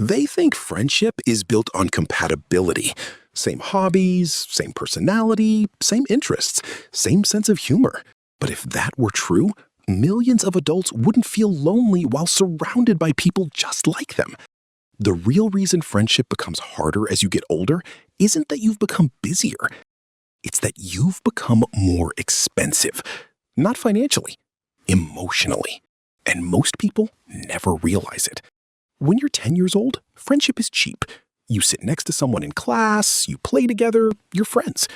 They think friendship is built on compatibility. Same hobbies, same personality, same interests, same sense of humor. But if that were true, millions of adults wouldn't feel lonely while surrounded by people just like them. The real reason friendship becomes harder as you get older isn't that you've become busier. It's that you've become more expensive. Not financially, emotionally. And most people never realize it. When you're 10 years old, friendship is cheap. You sit next to someone in class, you play together, you're friends.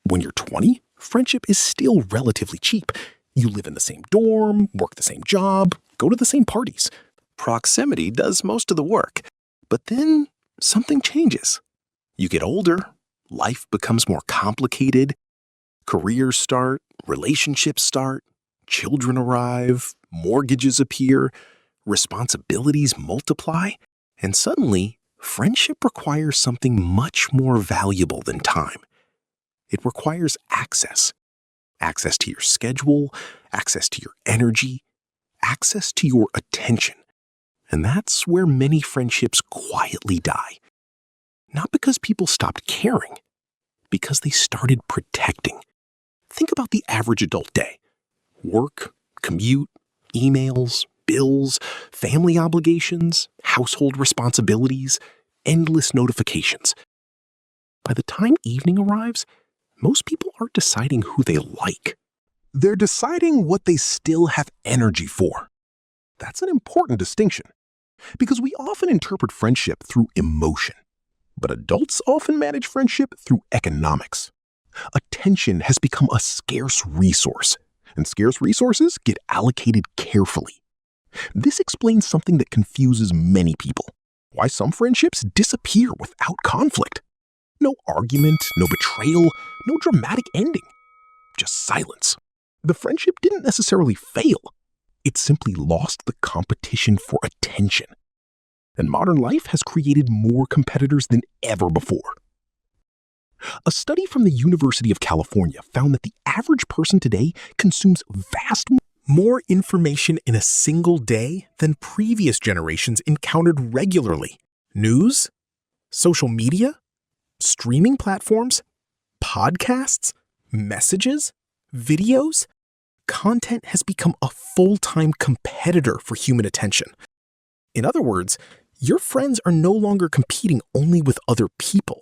When you're 20, friendship is still relatively cheap. You live in the same dorm, work the same job, go to the same parties. Proximity does most of the work. But then something changes. You get older, life becomes more complicated, careers start, relationships start, children arrive, mortgages appear, responsibilities multiply, and suddenly, friendship requires something much more valuable than time. It requires access. Access to your schedule, access to your energy, access to your attention. And that's where many friendships quietly die. Not because people stopped caring, because they started protecting. Think about the average adult day. Work, commute, emails, bills, family obligations, household responsibilities, endless notifications. By the time evening arrives, most people aren't deciding who they like. They're deciding what they still have energy for. That's an important distinction, because we often interpret friendship through emotion, but adults often manage friendship through economics. Attention has become a scarce resource, and scarce resources get allocated carefully. This explains something that confuses many people: why some friendships disappear without conflict. No argument, no betrayal, no dramatic ending. Just silence. The friendship didn't necessarily fail. It simply lost the competition for attention. And modern life has created more competitors than ever before. A study from the University of California found that the average person today consumes vastly more information in a single day than previous generations encountered regularly. News, social media, streaming platforms, podcasts, messages, videos. Content has become a full-time competitor for human attention. In other words, your friends are no longer competing only with other people.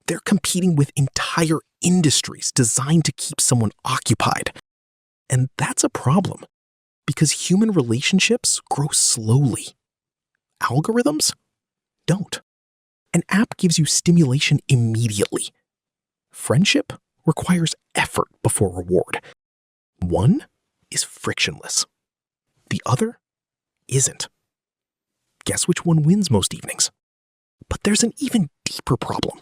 They're competing with entire industries designed to keep someone occupied. And that's a problem, because human relationships grow slowly. Algorithms don't. An app gives you stimulation immediately. Friendship requires effort before reward. One is frictionless. The other isn't. Guess which one wins most evenings? But there's an even deeper problem.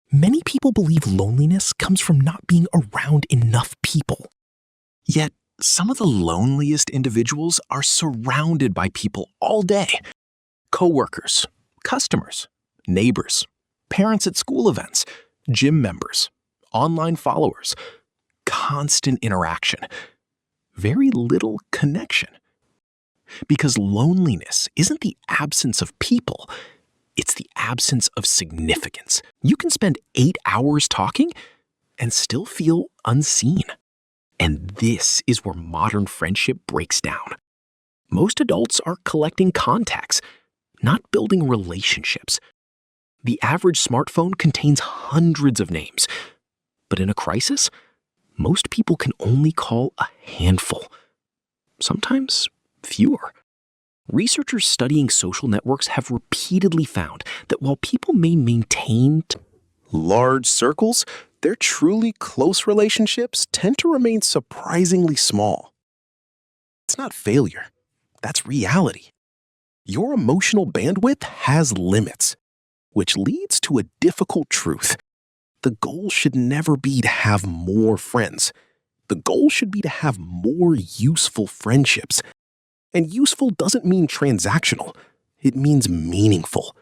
Many people believe loneliness comes from not being around enough people. Yet, some of the loneliest individuals are surrounded by people all day. Coworkers, customers, neighbors, parents at school events, gym members, online followers. Constant interaction. Very little connection. Because loneliness isn't the absence of people, it's the absence of significance. You can spend 8 hours talking and still feel unseen. And this is where modern friendship breaks down. Most adults are collecting contacts, not building relationships. The average smartphone contains hundreds of names. But in a crisis, most people can only call a handful. Sometimes fewer. Researchers studying social networks have repeatedly found that while people may maintain large circles, their truly close relationships tend to remain surprisingly small. It's not failure. That's reality. Your emotional bandwidth has limits, which leads to a difficult truth. The goal should never be to have more friends. The goal should be to have more useful friendships. And useful doesn't mean transactional. It means meaningful.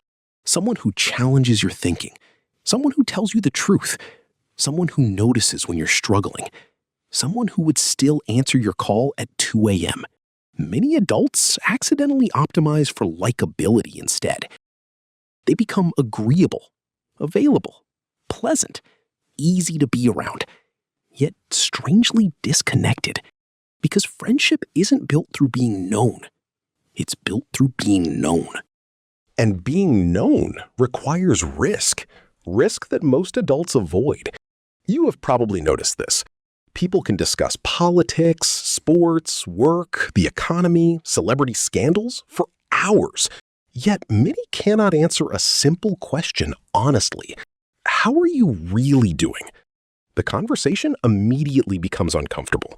Someone who challenges your thinking. Someone who tells you the truth. Someone who notices when you're struggling. Someone who would still answer your call at 2 a.m. Many adults accidentally optimize for likability instead. They become agreeable, available, pleasant, easy to be around, yet strangely disconnected. Because friendship isn't built through being known. It's built through being known. And being known requires risk that most adults avoid. You have probably noticed this. People can discuss politics, sports, work, the economy, celebrity scandals for hours. Yet many cannot answer a simple question honestly. How are you really doing? The conversation immediately becomes uncomfortable.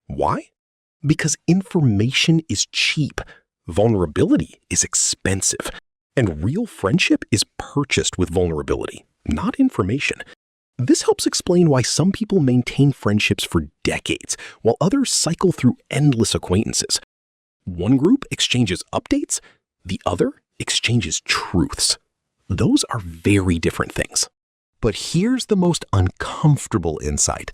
Why? Because information is cheap, vulnerability is expensive, and real friendship is purchased with vulnerability, not information. This helps explain why some people maintain friendships for decades, while others cycle through endless acquaintances. One group exchanges updates, the other exchanges truths. Those are very different things. But here's the most uncomfortable insight.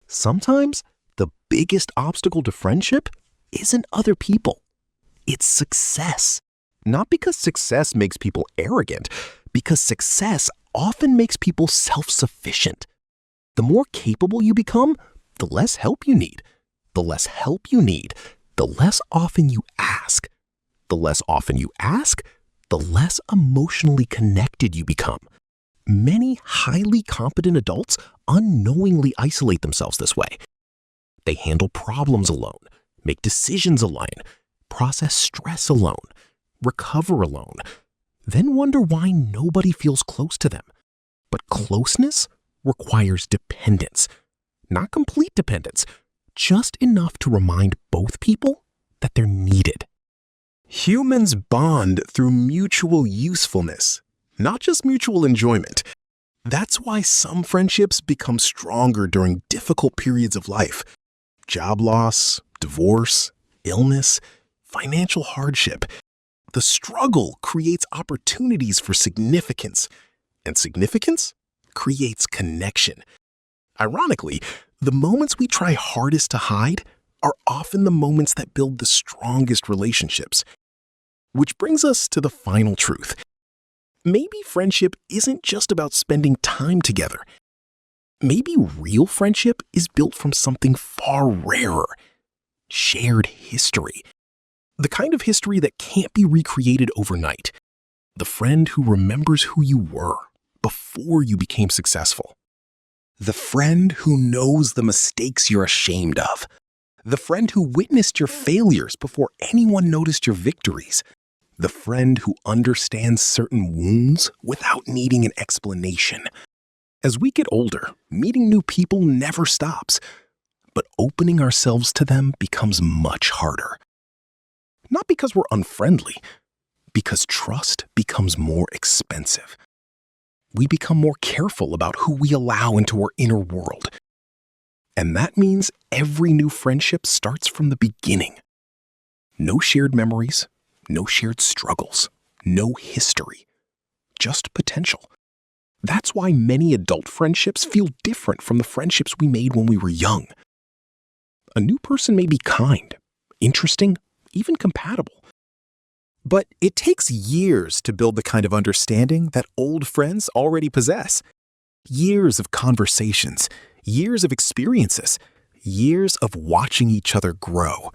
Sometimes the biggest obstacle to friendship isn't other people. It's success. Not because success makes people arrogant, because success often makes people self-sufficient. The more capable you become, the less help you need. The less help you need, the less often you ask. The less often you ask, the less emotionally connected you become. Many highly competent adults unknowingly isolate themselves this way. They handle problems alone, make decisions alone, process stress alone, recover alone, then wonder why nobody feels close to them. But closeness requires dependence, not complete dependence, just enough to remind both people that they're needed. Humans bond through mutual usefulness, not just mutual enjoyment. That's why some friendships become stronger during difficult periods of life. Job loss, divorce, illness, financial hardship. The struggle creates opportunities for significance, and significance creates connection. Ironically, the moments we try hardest to hide are often the moments that build the strongest relationships. Which brings us to the final truth. Maybe friendship isn't just about spending time together. Maybe real friendship is built from something far rarer. Shared history. The kind of history that can't be recreated overnight. The friend who remembers who you were before you became successful. The friend who knows the mistakes you're ashamed of. The friend who witnessed your failures before anyone noticed your victories. The friend who understands certain wounds without needing an explanation. As we get older, meeting new people never stops, but opening ourselves to them becomes much harder. Not because we're unfriendly, because trust becomes more expensive. We become more careful about who we allow into our inner world. And that means every new friendship starts from the beginning. No shared memories, no shared struggles, no history, just potential. That's why many adult friendships feel different from the friendships we made when we were young. A new person may be kind, interesting, even compatible. But it takes years to build the kind of understanding that old friends already possess. Years of conversations, years of experiences, years of watching each other grow.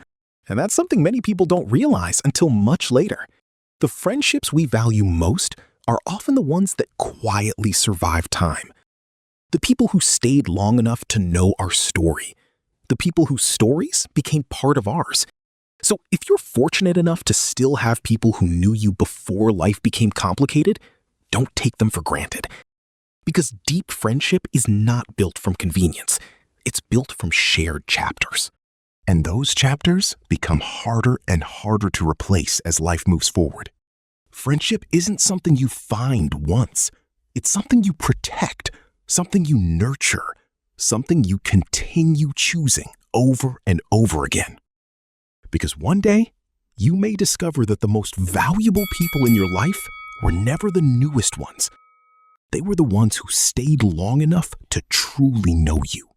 And that's something many people don't realize until much later. The friendships we value most are often the ones that quietly survive time. The people who stayed long enough to know our story. The people whose stories became part of ours. So if you're fortunate enough to still have people who knew you before life became complicated, don't take them for granted. Because deep friendship is not built from convenience. It's built from shared chapters. And those chapters become harder and harder to replace as life moves forward. Friendship isn't something you find once. It's something you protect, something you nurture, something you continue choosing over and over again. Because one day, you may discover that the most valuable people in your life were never the newest ones. They were the ones who stayed long enough to truly know you.